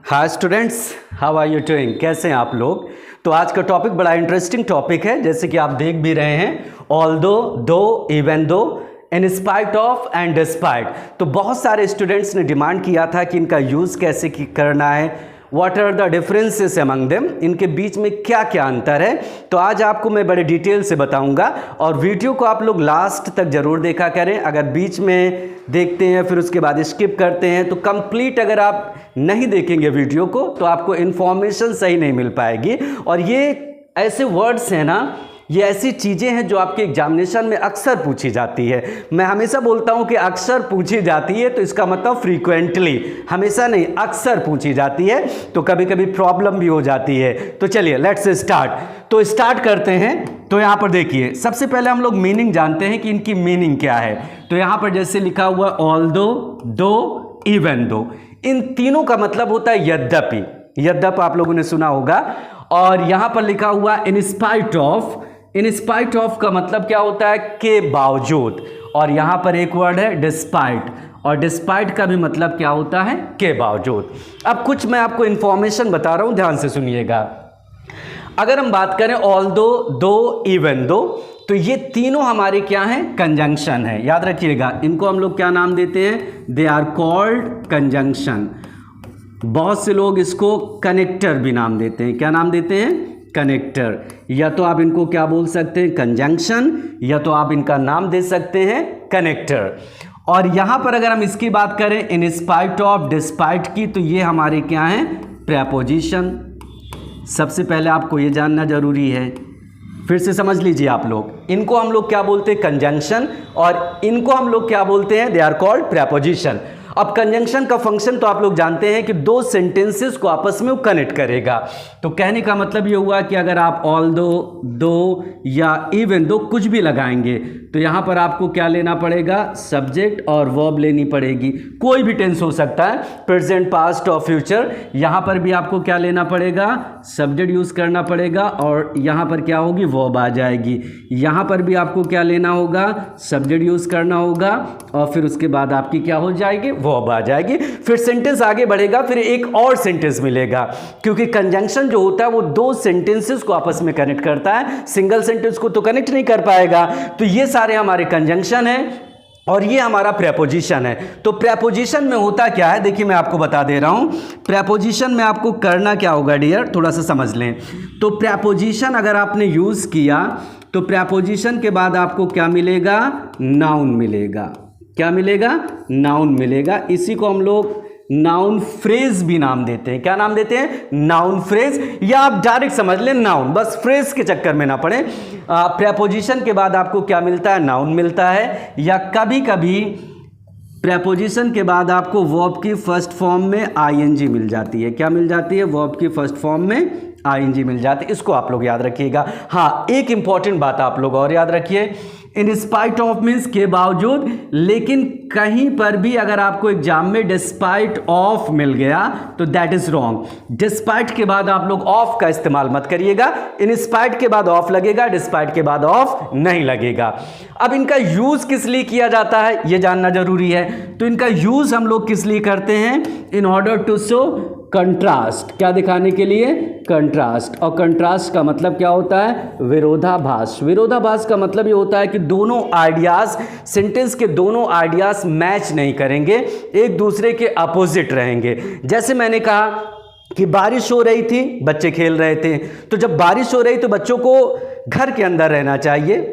Hi students, how are you doing? कैसे हैं आप लोग? तो आज का टॉपिक बड़ा इंटरेस्टिंग टॉपिक है, जैसे कि आप देख भी रहे हैं, ऑल्दो, दो, even though, in spite of and despite. तो बहुत सारे स्टूडेंट्स ने डिमांड किया था कि इनका यूज़ कैसे करना है, what are the differences among them, इनके बीच में क्या क्या अंतर है। तो आज आपको मैं बड़े डिटेल से बताऊंगा और वीडियो को आप लोग लास्ट तक ज़रूर देखा करें। अगर बीच में देखते हैं फिर उसके बाद स्किप करते हैं तो कंप्लीट अगर आप नहीं देखेंगे वीडियो को तो आपको इन्फॉर्मेशन सही नहीं मिल पाएगी। और ये ऐसे वर्ड्स हैं ना, ये ऐसी चीज़ें हैं जो आपके एग्जामिनेशन में अक्सर पूछी जाती है। मैं हमेशा बोलता हूं कि अक्सर पूछी जाती है तो इसका मतलब फ्रीक्वेंटली, हमेशा नहीं, अक्सर पूछी जाती है, तो कभी कभी प्रॉब्लम भी हो जाती है। तो चलिए लेट्स स्टार्ट। तो स्टार्ट करते हैं। तो यहाँ पर देखिए, सबसे पहले हम लोग मीनिंग जानते हैं कि इनकी मीनिंग क्या है। तो यहाँ पर जैसे लिखा हुआ ऑल्दो, दो, इवन दो, इन तीनों का मतलब होता है यद्यपि। यद्यपि आप लोगों ने सुना होगा। और यहाँ पर लिखा हुआ इन spite of, in spite of का मतलब क्या होता है? के बावजूद। और यहां पर एक वर्ड है डिस्पाइट, और डिस्पाइट का भी मतलब क्या होता है? के बावजूद। अब कुछ मैं आपको इंफॉर्मेशन बता रहा हूं, ध्यान से सुनिएगा। अगर हम बात करें ऑल्दो, दो, इवन दो, तो ये तीनों हमारे क्या हैं? कंजंक्शन है। याद रखिएगा, इनको हम लोग क्या नाम देते हैं? They are called conjunction. बहुत से लोग इसको कनेक्टर भी नाम देते हैं। क्या नाम देते हैं? कनेक्टर। या तो आप इनको क्या बोल सकते हैं? कंजंक्शन, या तो आप इनका नाम दे सकते हैं कनेक्टर। और यहां पर अगर हम इसकी बात करें इन स्पाइट ऑफ, डिस्पाइट की, तो ये हमारे क्या हैं? प्रेपोजिशन। सबसे पहले आपको ये जानना जरूरी है, फिर से समझ लीजिए आप लोग। इनको हम लोग क्या बोलते हैं? कंजंक्शन, और इनको हम लोग क्या बोलते हैं? They are called preposition. अब कंजंक्शन का फंक्शन तो आप लोग जानते हैं कि दो सेंटेंसेस को आपस में वो कनेक्ट करेगा। तो कहने का मतलब ये हुआ कि अगर आप ऑल्दो, दो या इवन दो कुछ भी लगाएंगे तो यहाँ पर आपको क्या लेना पड़ेगा? सब्जेक्ट और वर्ब लेनी पड़ेगी। कोई भी टेंस हो सकता है, प्रेजेंट, पास्ट और फ्यूचर। यहाँ पर भी आपको क्या लेना पड़ेगा? सब्जेक्ट यूज करना पड़ेगा, और यहाँ पर क्या होगी? वर्ब आ जाएगी। यहाँ पर भी आपको क्या लेना होगा? सब्जेक्ट यूज करना होगा, और फिर उसके बाद आपकी क्या हो जाएगी? वर्ब आ जाएगी। फिर सेंटेंस आगे बढ़ेगा, फिर एक और सेंटेंस मिलेगा, क्योंकि कंजंक्शन जो होता है वो दो सेंटेंसेस को आपस में कनेक्ट करता है, सिंगल सेंटेंस को तो कनेक्ट नहीं कर पाएगा। तो ये सारे हमारे कंजंक्शन हैं और ये हमारा प्रेपोजिशन है। तो प्रेपोजिशन में होता क्या है, देखिए मैं आपको बता दे रहा हूं। प्रेपोजिशन में आपको करना क्या होगा डियर, थोड़ा सा समझ लें। तो प्रेपोजिशन अगर आपने यूज किया तो प्रेपोजिशन के बाद आपको क्या मिलेगा? नाउन मिलेगा। क्या मिलेगा? नाउन मिलेगा। इसी को हम लोग नाउन फ्रेज भी नाम देते हैं। क्या नाम देते हैं? नाउन फ्रेज, या आप डायरेक्ट समझ लें नाउन, बस फ्रेज के चक्कर में ना पड़े। प्रेपोजिशन के बाद आपको क्या मिलता है? नाउन मिलता है। या कभी कभी प्रेपोजिशन के बाद आपको वर्ब की फर्स्ट फॉर्म में आईएनजी मिल जाती है। क्या मिल जाती है? वर्ब की फर्स्ट फॉर्म में आईएनजी मिल जाती है। इसको आप लोग याद रखिएगा। हाँ, एक इंपॉर्टेंट बात आप लोग और याद रखिए, इन स्पाइट ऑफ मीन्स के बावजूद, लेकिन कहीं पर भी अगर आपको एग्जाम में डिस्पाइट ऑफ मिल गया तो दैट इज रॉन्ग। डिस्पाइट के बाद आप लोग ऑफ का इस्तेमाल मत करिएगा। इन स्पाइट के बाद ऑफ लगेगा, डिस्पाइट के बाद ऑफ नहीं लगेगा। अब इनका यूज किस लिए किया जाता है ये जानना जरूरी है। तो इनका यूज हम लोग किस लिए करते हैं? In order to show contrast. क्या दिखाने के लिए? कंट्रास्ट। और कंट्रास्ट का मतलब क्या होता है? विरोधाभास। विरोधाभास का मतलब ये होता है कि दोनों आइडियाज, सेंटेंस के दोनों आइडियाज मैच नहीं करेंगे, एक दूसरे के अपोजिट रहेंगे। जैसे मैंने कहा कि बारिश हो रही थी, बच्चे खेल रहे थे, तो जब बारिश हो रही तो बच्चों को घर के अंदर रहना चाहिए,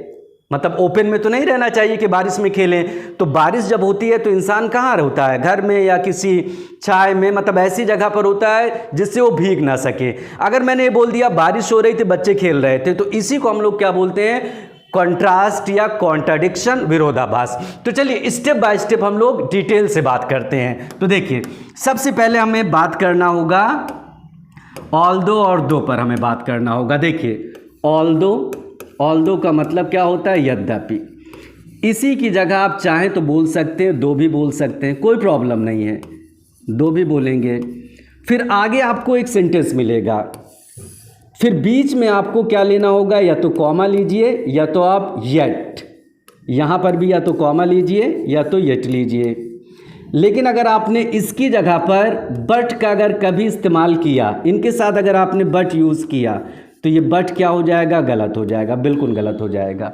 मतलब ओपन में तो नहीं रहना चाहिए कि बारिश में खेलें। तो बारिश जब होती है तो इंसान कहाँ होता है? घर में या किसी छाए में, मतलब ऐसी जगह पर होता है जिससे वो भीग ना सके। अगर मैंने ये बोल दिया बारिश हो रही थी, बच्चे खेल रहे थे, तो इसी को हम लोग क्या बोलते हैं? कॉन्ट्रास्ट या कॉन्ट्राडिक्शन, विरोधाभास। तो चलिए स्टेप बाय स्टेप हम लोग डिटेल से बात करते हैं। तो देखिए, सबसे पहले हमें बात करना होगा ऑल्दो और दो पर हमें बात करना होगा। देखिए ऑल्दो, ऑल्दो का मतलब क्या होता है? यद्यपि। इसी की जगह आप चाहें तो बोल सकते हैं, दो भी बोल सकते हैं, कोई प्रॉब्लम नहीं है, दो भी बोलेंगे। फिर आगे आपको एक सेंटेंस मिलेगा, फिर बीच में आपको क्या लेना होगा? या तो कॉमा लीजिए या तो आप येट, यहाँ पर भी या तो कॉमा लीजिए या तो येट लीजिए। लेकिन अगर आपने इसकी जगह पर बट का अगर कभी इस्तेमाल किया, इनके साथ अगर आपने बट यूज़ किया, तो ये बट क्या हो जाएगा? गलत हो जाएगा, बिल्कुल गलत हो जाएगा।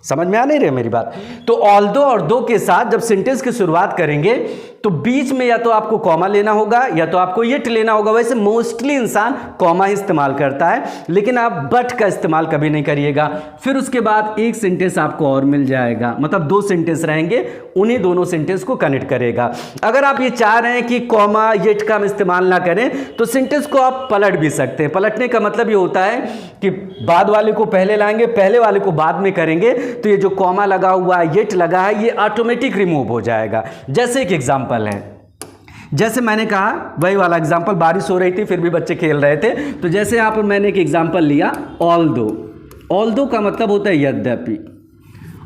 समझ में आ नहीं रही मेरी बात? तो ऑल्दो और दो के साथ जब सेंटेंस की शुरुआत करेंगे तो बीच में या तो आपको कॉमा लेना होगा या तो आपको येट लेना होगा। वैसे मोस्टली इंसान कॉमा ही इस्तेमाल करता है, लेकिन आप बट का इस्तेमाल कभी नहीं करिएगा। फिर उसके बाद एक सेंटेंस आपको और मिल जाएगा, मतलब दो सेंटेंस रहेंगे, उन्हीं दोनों सेंटेंस को कनेक्ट करेगा। अगर आप ये चाह रहे हैं कि कॉमा येट का हम इस्तेमाल ना करें तो सेंटेंस को आप पलट भी सकते हैं। पलटने का मतलब ये होता है कि बाद वाले को पहले लाएंगे, पहले वाले को बाद में करेंगे, तो ये जो कॉमा लगा हुआ है, येट लगा है, ये ऑटोमेटिक रिमूव हो जाएगा। जैसे एक एग्जांपल है, जैसे मैंने कहा वही वाला एग्जांपल, बारिश हो रही थी फिर भी बच्चे खेल रहे थे, तो जैसे यहाँ पर मैंने एक एग्जांपल लिया ऑल्दो। ऑल्दो का मतलब होता है यद्यपि,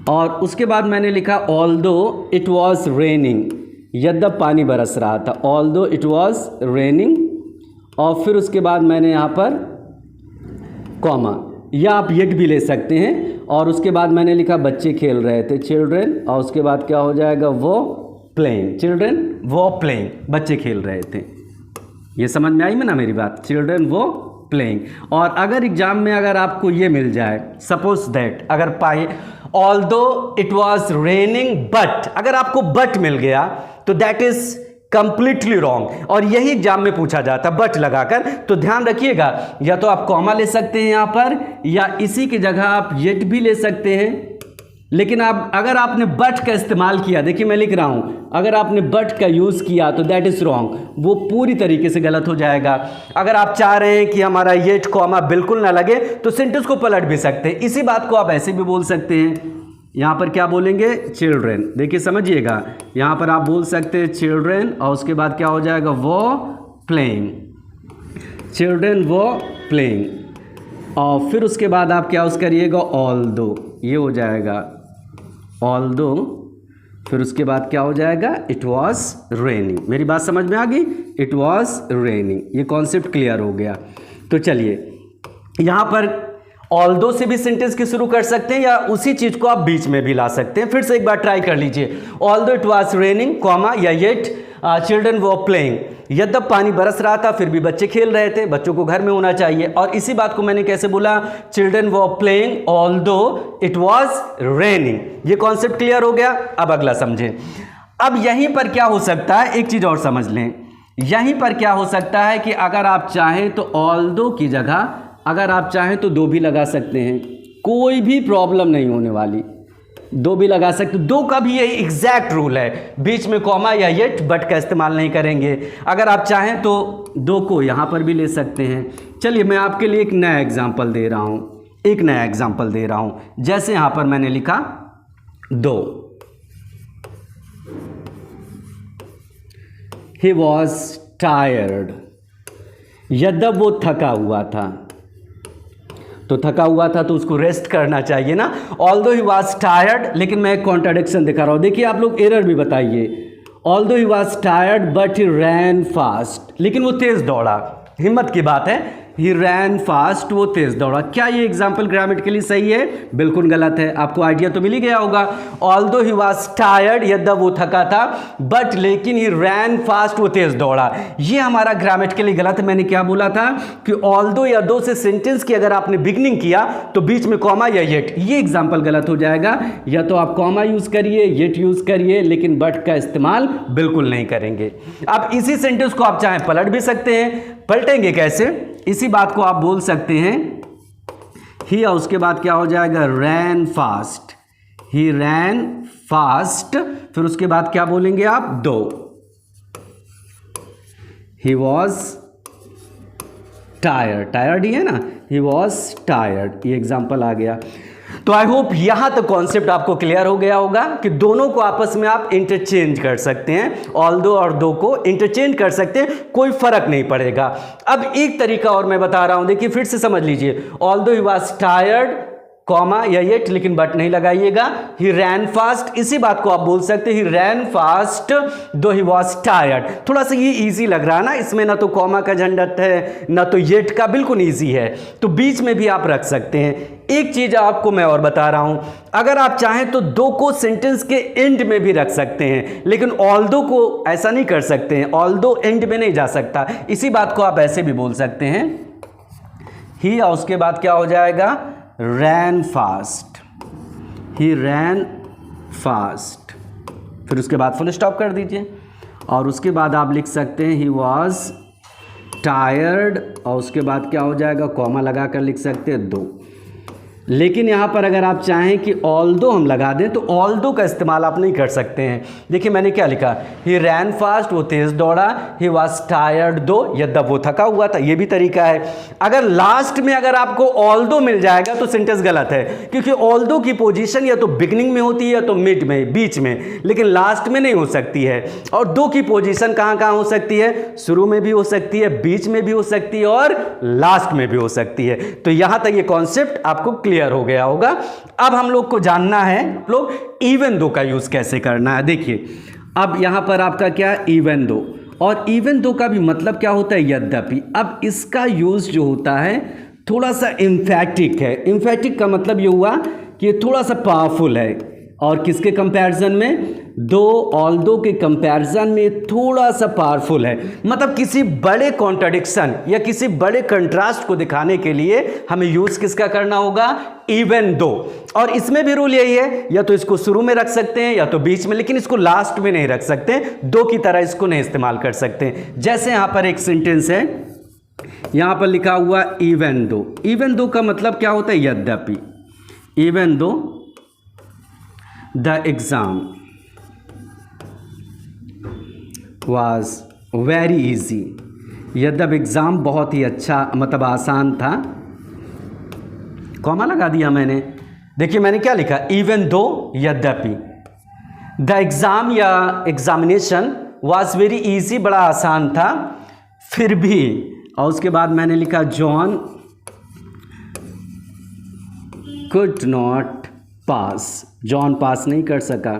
और उसके बाद मैंने लिखा ऑल्दो इट वॉज रेनिंग, यद्यप पानी बरस रहा था, ऑल्दो इट वॉज रेनिंग, और फिर उसके बाद मैंने यहाँ पर कॉमा, या आप येट भी ले सकते हैं, और उसके बाद मैंने लिखा बच्चे खेल रहे थे, चिल्ड्रेन, और उसके बाद क्या हो जाएगा? वो प्लेइंग, चिल्ड्रेन वो प्लेइंग, बच्चे खेल रहे थे। ये समझ में आई में ना मेरी बात? चिल्ड्रेन वो प्लेइंग। और अगर एग्जाम में अगर आपको ये मिल जाए, सपोज दैट, अगर पाए although it was raining but, अगर आपको बट मिल गया तो दैट इज कंप्लीटली रॉन्ग, और यही एग्जाम में पूछा जाता बट लगाकर। तो ध्यान रखिएगा, या तो आप कॉमा ले सकते हैं यहाँ पर, या इसी की जगह आप येट भी ले सकते हैं। लेकिन आप अगर आपने बट का इस्तेमाल किया, देखिए मैं लिख रहा हूँ, अगर आपने बट का यूज़ किया तो दैट इज़ रॉन्ग, वो पूरी तरीके से गलत हो जाएगा। अगर आप चाह रहे हैं कि हमारा येट कॉमा बिल्कुल ना लगे तो सेंटेंस को पलट भी सकते हैं। इसी बात को आप ऐसे भी बोल सकते हैं, यहाँ पर क्या बोलेंगे? चिल्ड्रेन। देखिए समझिएगा, यहाँ पर आप बोल सकते हैं चिल्ड्रेन, और उसके बाद क्या हो जाएगा? वो प्लेइंग, चिल्ड्रेन वो प्लेइंग, और फिर उसके बाद आप क्या यूज़ करिएगा? ऑल्दो, ये हो जाएगा ऑल्दो, फिर उसके बाद क्या हो जाएगा? It was raining. मेरी बात समझ में आ गई? इट वॉज रेनिंग, ये कॉन्सेप्ट क्लियर हो गया। तो चलिए, यहाँ पर ऑल्दो से भी सेंटेंस की शुरू कर सकते हैं, या उसी चीज को आप बीच में भी ला सकते हैं। फिर से एक बार ट्राई कर लीजिए, although it was raining comma, या येट चिल्ड्रन वो प्लेइंग, यद्यप पानी बरस रहा था फिर भी बच्चे खेल रहे थे, बच्चों को घर में होना चाहिए। और इसी बात को मैंने कैसे बोला? चिल्ड्रन वो playing although it was raining. ये कॉन्सेप्ट क्लियर हो गया। अब अगला समझें। अब यहीं पर क्या हो सकता है, एक चीज और समझ लें, यहीं पर क्या हो सकता है कि अगर आप चाहें तो ऑल्दो की जगह अगर आप चाहें तो दो भी लगा सकते हैं, कोई भी प्रॉब्लम नहीं होने वाली, दो भी लगा सकते। दो का भी यही एग्जैक्ट रूल है, बीच में कॉमा या येट बट का इस्तेमाल नहीं करेंगे। अगर आप चाहें तो दो को यहाँ पर भी ले सकते हैं। चलिए मैं आपके लिए एक नया एग्जाम्पल दे रहा हूँ, एक नया एग्जाम्पल दे रहा हूँ। जैसे यहाँ पर मैंने लिखा दो, ही वॉज टायर्ड, यद्यप वो थका हुआ था, तो थका हुआ था तो उसको रेस्ट करना चाहिए ना। ऑल्दो ही वॉज टायर्ड, लेकिन मैं एक कॉन्ट्राडिक्शन दिखा रहा हूँ, देखिए आप लोग एरर भी बताइए। Although he was tired but he ran fast, लेकिन वो तेज दौड़ा, हिम्मत की बात है। ही रैन फास्ट, वो तेज दौड़ा। क्या ये एग्जाम्पल ग्रामेटिकली सही है? बिल्कुल गलत है। आपको आइडिया तो मिल ही गया होगा। ऑल्दो ही वॉज टायर्ड, यद्यप वो थका था, बट लेकिन ही रैन फास्ट, वो तेज दौड़ा। ये हमारा ग्रामेटिकली गलत है। मैंने क्या बोला था कि ऑल्दो या दो से सेंटेंस की अगर आपने बिगनिंग किया तो बीच में कॉमा या येट, ये एग्जाम्पल गलत हो जाएगा। या तो आप कॉमा यूज करिए, येट यूज करिए, लेकिन बट का इस्तेमाल बिल्कुल नहीं करेंगे। अब इसी सेंटेंस को आप चाहें पलट भी सकते हैं। पलटेंगे कैसे? इसी बात को आप बोल सकते हैं ही, और उसके बाद क्या हो जाएगा? रैन फास्ट, ही रैन फास्ट, फिर उसके बाद क्या बोलेंगे आप? दो, ही वॉज टायर्ड, टायर्ड ही है ना, ही वॉज टायर्ड। ये एग्जाम्पल आ गया। तो आई होप यहां तक कॉन्सेप्ट आपको क्लियर हो गया होगा कि दोनों को आपस में आप इंटरचेंज कर सकते हैं, ऑल्दो और दो को इंटरचेंज कर सकते हैं, कोई फर्क नहीं पड़ेगा। अब एक तरीका और मैं बता रहा हूं, देखिए फिर से समझ लीजिए। Although he was tired comma या येट, लेकिन बट नहीं लगाइएगा। ही रैन फास्ट, इसी बात को आप बोल सकते हैं ही रैन फास्ट दो ही वॉज टायर्ड। थोड़ा सा ये इजी लग रहा है ना, इसमें ना तो कॉमा का झंझट है ना तो येट का, बिल्कुल इजी है, तो बीच में भी आप रख सकते हैं। एक चीज आपको मैं और बता रहा हूं, अगर आप चाहें तो दो को सेंटेंस के एंड में भी रख सकते हैं, लेकिन ऑल्दो को ऐसा नहीं कर सकते हैं, ऑल्दो एंड में नहीं जा सकता। इसी बात को आप ऐसे भी बोल सकते हैं ही, और उसके बाद क्या हो जाएगा रैन फास्ट, ही रैन फास्ट, फिर उसके बाद फुल स्टॉप कर दीजिए, और उसके बाद आप लिख सकते हैं ही वॉज टायर्ड, और उसके बाद क्या हो जाएगा कॉमा लगा कर लिख सकते हैं दो। लेकिन यहाँ पर अगर आप चाहें कि ऑल्दो हम लगा दें तो ऑल्दो का इस्तेमाल आप नहीं कर सकते हैं। देखिए मैंने क्या लिखा, ही रैन फास्ट, वो तेज़ दौड़ा, ही वॉज टायर्ड दो, यद्यप वो थका हुआ था, ये भी तरीका है। अगर लास्ट में अगर आपको ऑल्दो मिल जाएगा तो सेंटेंस गलत है, क्योंकि ऑल्दो की पोजीशन या तो बिगनिंग में होती है या तो मिड में, बीच में, लेकिन लास्ट में नहीं हो सकती है। और दो की पोजीशन कहाँ कहाँ हो सकती है, शुरू में भी हो सकती है, बीच में भी हो सकती है और लास्ट में भी हो सकती है। तो यहाँ तक ये कॉन्सेप्ट आपको क्लियर हो गया होगा। अब हम लोग को जानना है लोग इवन दो का यूज कैसे करना है। देखिए अब यहां पर आपका क्या इवन दो, और इवन दो का भी मतलब क्या होता है यद्यपि। अब इसका यूज जो होता है थोड़ा सा एम्फैटिक है। एम्फैटिक का मतलब ये हुआ कि ये थोड़ा सा पावरफुल है, और किसके कंपैरिजन में, दो ऑल्दो के कंपैरिजन में थोड़ा सा पावरफुल है। मतलब किसी बड़े कॉन्ट्राडिक्शन या किसी बड़े कंट्रास्ट को दिखाने के लिए हमें यूज किसका करना होगा, इवन दो। और इसमें भी रूल यही है, या तो इसको शुरू में रख सकते हैं या तो बीच में, लेकिन इसको लास्ट में नहीं रख सकते, दो की तरह इसको नहीं इस्तेमाल कर सकते। जैसे यहां पर एक सेंटेंस है, यहां पर लिखा हुआ इवन दो। इवन दो का मतलब क्या होता है यद्यपि। Even though the exam was very easy, यद्यप एग्ज़ाम बहुत ही अच्छा मतलब आसान था, कॉमा लगा दिया मैंने। देखिए मैंने क्या लिखा, इवन दो यद्यपि, द एग्ज़ाम या एग्जामिनेशन was very easy, बड़ा आसान था, फिर भी, और उसके बाद मैंने लिखा John could not pass, John pass नहीं कर सका।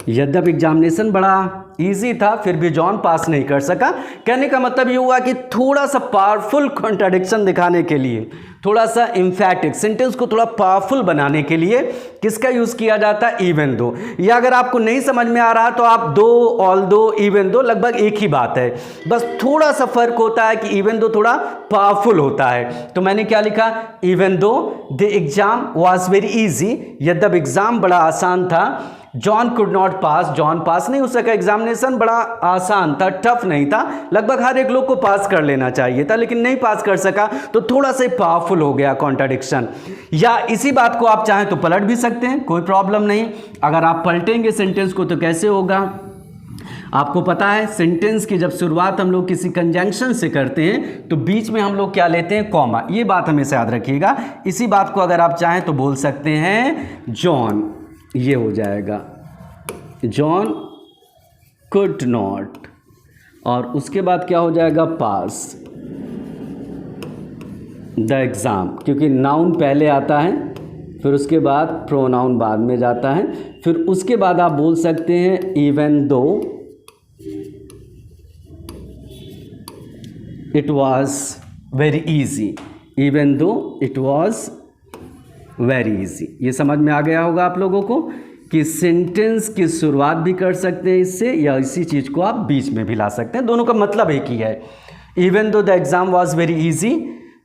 यद्यप एग्जामिनेशन बड़ा इजी था फिर भी जॉन पास नहीं कर सका। कहने का मतलब ये हुआ कि थोड़ा सा पावरफुल कॉन्ट्राडिक्शन दिखाने के लिए, थोड़ा सा एम्फैटिक सेंटेंस को थोड़ा पावरफुल बनाने के लिए किसका यूज़ किया जाता है, इवन दो। या अगर आपको नहीं समझ में आ रहा तो आप दो, ऑल दो, इवन दो लगभग एक ही बात है, बस थोड़ा सा फर्क होता है कि इवन दो थोड़ा पावरफुल होता है। तो मैंने क्या लिखा, even though the exam was very easy, यद्यप एग्जाम बड़ा आसान था। John could not pass, John pass नहीं हो सका, एग्जामिनेशन बड़ा आसान था, टफ नहीं था, लगभग हर एक लोग को पास कर लेना चाहिए था, लेकिन नहीं पास कर सका, तो थोड़ा सा पावरफुल हो गया कॉन्ट्राडिक्शन। या इसी बात को आप चाहें तो पलट भी सकते हैं, कोई प्रॉब्लम नहीं। अगर आप पलटेंगे सेंटेंस को तो कैसे होगा, आपको पता है सेंटेंस की जब शुरुआत हम लोग किसी कंजंक्शन से करते हैं तो बीच में हम लोग क्या लेते हैं, कॉमा। ये बात हमेशा याद रखिएगा। इसी बात को अगर आप चाहें तो बोल सकते हैं जॉन, ये हो जाएगा जॉन कुड नॉट, और उसके बाद क्या हो जाएगा, पास द एग्ज़ाम, क्योंकि नाउन पहले आता है फिर उसके बाद प्रोनाउन बाद में जाता है। फिर उसके बाद आप बोल सकते हैं even though it was very easy, even though it was very easy. ये समझ में आ गया होगा आप लोगों को कि सेंटेंस की शुरुआत भी कर सकते हैं इससे, या इसी चीज़ को आप बीच में भी ला सकते हैं, दोनों का मतलब एक ही है। Even though the exam was very easy,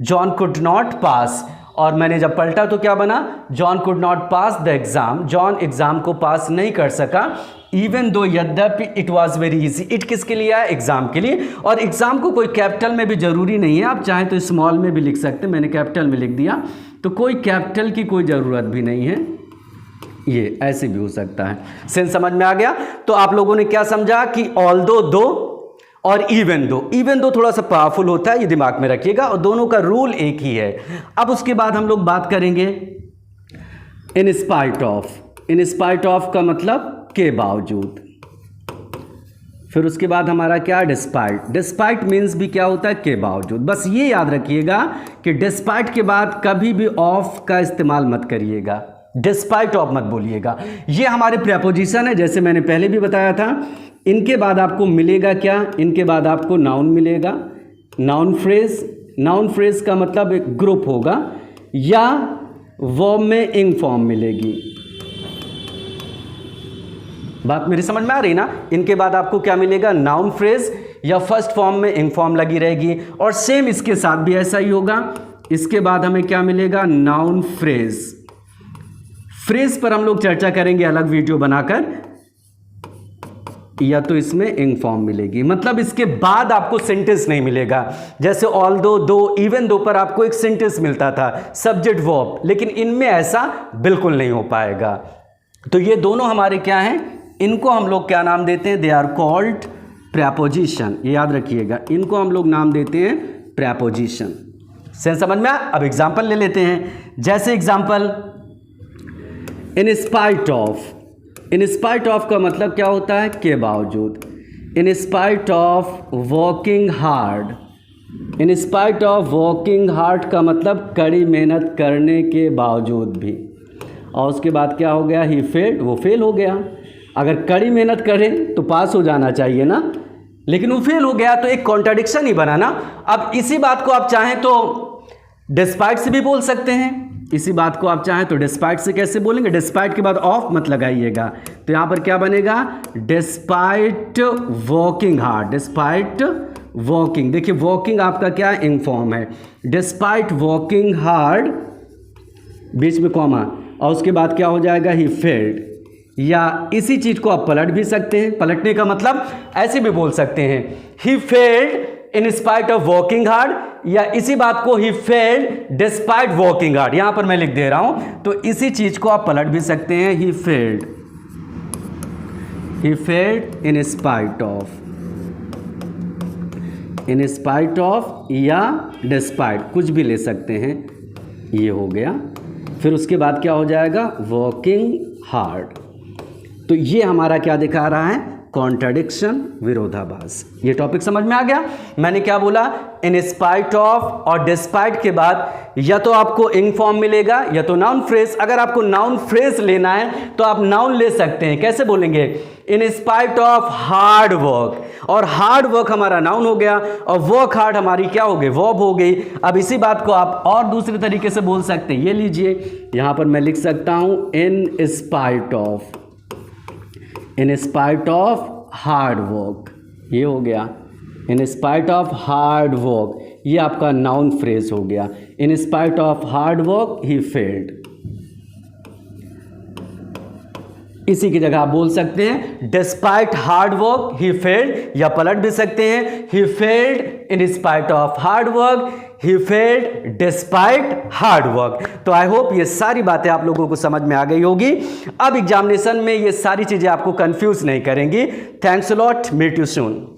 John could not पास, और मैंने जब पलटा तो क्या बना, John could not pass the exam, John exam को पास नहीं कर सका। इवन दो यद्यपि it was very easy, it किसके लिए है, एग्ज़ाम के लिए। और एग्ज़ाम को कोई कैपिटल में भी ज़रूरी नहीं है, आप चाहें तो स्मॉल में भी लिख सकते हैं, मैंने कैपिटल में लिख दिया, तो कोई कैपिटल की कोई ज़रूरत भी नहीं है, ये ऐसे भी हो सकता है। सेंस समझ में आ गया। तो आप लोगों ने क्या समझा कि ऑल्दो दो और इवन दो, इवन दो थोड़ा सा पावरफुल होता है, ये दिमाग में रखिएगा, और दोनों का रूल एक ही है। अब उसके बाद हम लोग बात करेंगे इन spite of. In spite of का मतलब के बावजूद, फिर उसके बाद हमारा क्या, डिस्पाइट। डिस्पाइट मीन्स भी क्या होता है, के बावजूद। बस ये याद रखिएगा कि डिस्पाइट के बाद कभी भी ऑफ का इस्तेमाल मत करिएगा, डिस्पाइट ऑफ मत बोलिएगा। ये हमारे प्रेपोजिशन है, जैसे मैंने पहले भी बताया था। इनके बाद आपको मिलेगा क्या, इनके बाद आपको नाउन मिलेगा, नाउन फ्रेज। नाउन फ्रेज का मतलब एक ग्रुप होगा, या वर्ब में इंग फॉर्म मिलेगी। बात मेरी समझ में आ रही ना। इनके बाद आपको क्या मिलेगा, नाउन फ्रेज या फर्स्ट फॉर्म में इंग फॉर्म लगी रहेगी। और सेम इसके साथ भी ऐसा ही होगा। इसके बाद हमें क्या मिलेगा, नाउन फ्रेज। फ्रेज पर हम लोग चर्चा करेंगे अलग वीडियो बनाकर, या तो इसमें इंग फॉर्म मिलेगी, मतलब इसके बाद आपको सेंटेंस नहीं मिलेगा। जैसे ऑल्दो, दो, इवन दो पर आपको एक सेंटेंस मिलता था, सब्जेक्ट वर्ब, लेकिन इनमें ऐसा बिल्कुल नहीं हो पाएगा। तो ये दोनों हमारे क्या हैं, इनको हम लोग क्या नाम देते हैं, दे आर कॉल्ड प्रेपोजिशन। ये याद रखिएगा, इनको हम लोग नाम देते हैं प्रेपोजिशन। सेंस समझ में आया? अब एग्जाम्पल ले लेते हैं। जैसे example, in spite of. In spite of का मतलब क्या होता है, के बावजूद। इन spite of working hard. In spite of working hard का मतलब कड़ी मेहनत करने के बावजूद भी। और उसके बाद क्या हो गया, ही फेल्ड, वो फेल हो गया। अगर कड़ी मेहनत करें तो पास हो जाना चाहिए ना, लेकिन वो फेल हो गया, तो एक कॉन्ट्राडिक्शन ही बना ना। अब इसी बात को आप चाहें तो डिस्पाइट से भी बोल सकते हैं। इसी बात को आप चाहें तो डिस्पाइट से कैसे बोलेंगे, डिस्पाइट के बाद ऑफ मत लगाइएगा। तो यहां पर क्या बनेगा, despite working hard. Despite working, देखिए वर्किंग आपका क्या इंग फॉर्म है। डिस्पाइट वर्किंग हार्ड, बीच में कॉमा, और उसके बाद क्या हो जाएगा, ही फेल्ड। या इसी चीज को आप पलट भी सकते हैं। पलटने का मतलब ऐसे भी बोल सकते हैं, he failed in spite of working hard, या इसी बात को he failed despite working hard. यहां पर मैं लिख दे रहा हूं, तो इसी चीज को आप पलट भी सकते हैं, he failed in spite of, in spite of या डिस्पाइट, कुछ भी ले सकते हैं। ये हो गया। फिर उसके बाद क्या हो जाएगा, वर्किंग हार्ड। तो ये हमारा क्या दिखा रहा है, कॉन्ट्राडिक्शन, विरोधाभास। ये टॉपिक समझ में आ गया। मैंने क्या बोला, इन स्पाइट ऑफ और डिस्पाइट के बाद या तो आपको इंग फॉर्म मिलेगा या तो नाउन फ्रेज। अगर आपको नाउन फ्रेज लेना है तो आप नाउन ले सकते हैं। कैसे बोलेंगे, इन स्पाइट ऑफ हार्ड वर्क, और हार्ड वर्क हमारा नाउन हो गया, और वर्क हार्ड हमारी क्या हो गई, वर्ब हो गई। अब इसी बात को आप और दूसरे तरीके से बोल सकते हैं। ये लीजिए, यहां पर मैं लिख सकता हूं, in spite of, in spite of hard work. ये हो गया, in spite of hard work, ये आपका नाउन फ्रेज हो गया। In spite of hard work he failed. इसी की जगह आप बोल सकते हैं, despite hard work he failed, या पलट भी सकते हैं, he failed in spite of hard work, he failed despite hard work. तो आई होप ये सारी बातें आप लोगों को समझ में आ गई होगी। अब एग्जामिनेशन में ये सारी चीजें आपको कंफ्यूज नहीं करेंगी। Thanks a lot, meet you soon.